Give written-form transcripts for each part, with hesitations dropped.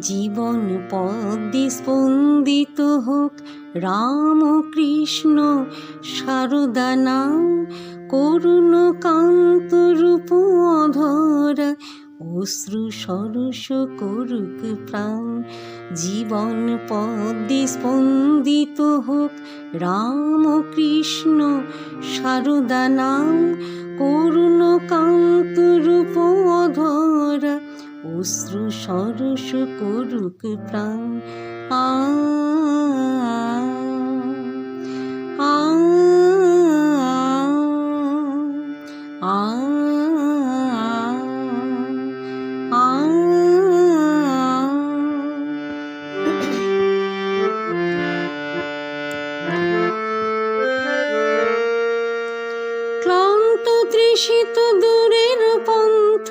জীবন পদ্মে স্পন্দিত হোক রাম কৃষ্ণ সারদা নাম, করুণ কান্ত রূপ অধরা অশ্রু সরস করুক প্রাণ। জীবন পদ্মে স্পন্দিত হোক রাম কৃষ্ণ সারদা নাম, করুণ কান্ত রূপ অধরা অশ্রু সরস করুক প্রাণ। আ আ আ আ ক্লান্ত তৃষিত দূরের পন্থ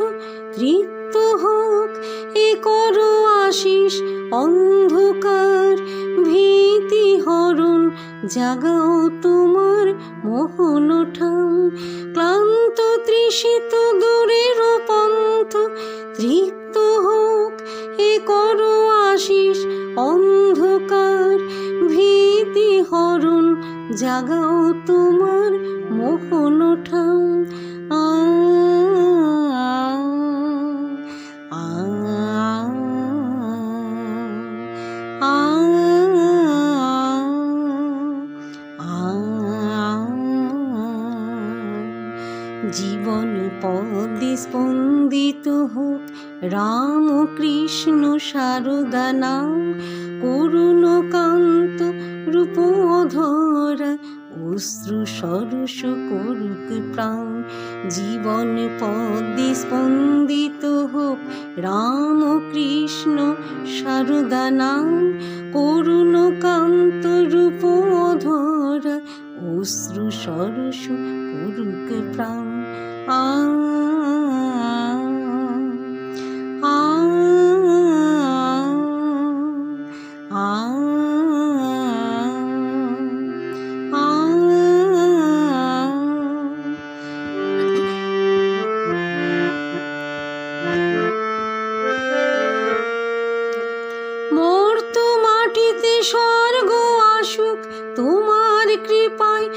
তৃপ্ত হোক এ করো আশিস। অন্ধকার ভীতি হরণ জাগাও তোমার মোহন ঠাম। ক্লান্ত তৃষিত দূরের পন্থ তৃপ্ত হোক এ করো আশিস। অন্ধকার ভীতি হরণ জাগাও তোমার মোহন ঠাম। আ আ আ আ জীবন পদ্মে স্পন্দিত হোক রাম কৃষ্ণ সারদা নাম, করুণ কান্ত রূপ অধরা অশ্রু সরস করুক প্রাণ। জীবন পদ্মে স্পন্দিত হোক রাম কৃষ্ণ সারদা নাম, করুণ কান্ত রূপ অধরা অশ্রু সরস করুক প্রাণ। আ আ আ মর্ত মাটিতে স্বর্গ আসুক তোমার কৃপায়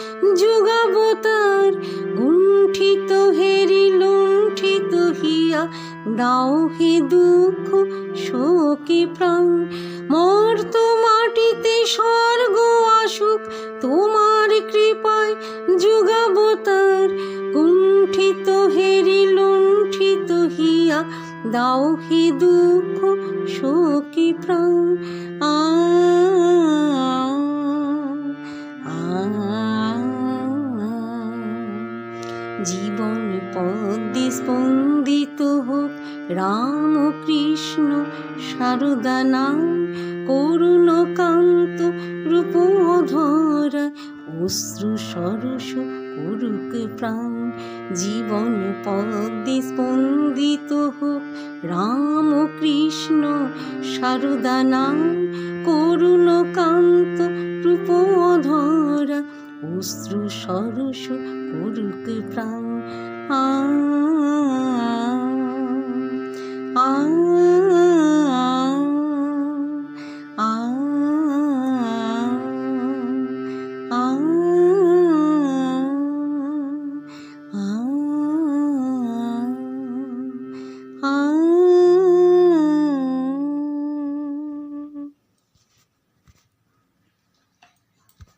যুগাবতার। গুণ্ঠিত হেরি লুণ্ঠিত হিয়া দাও হে দুঃখ শোকে প্রাণ। মর্ত মাটিতে স্বর্গ আসুক তোমার কৃপায় যুগাবতার। গুণ্ঠিত হেরি লুণ্ঠিত হিয়া দাও হে দুঃখ শোকে প্রাণ। আ আ জীবন পদ্মে স্পন্দিত হোক রাম কৃষ্ণ সারদা নাম, করুণ কান্ত রূপ অধরা অশ্রু সরস করুক প্রাণ। জীবন পদ্মে স্পন্দিত হোক রাম কৃষ্ণ সারদা নাম, করুণ কান্ত রূপ অধরা অশ্রু সরস করুক প্রাণ। আ আ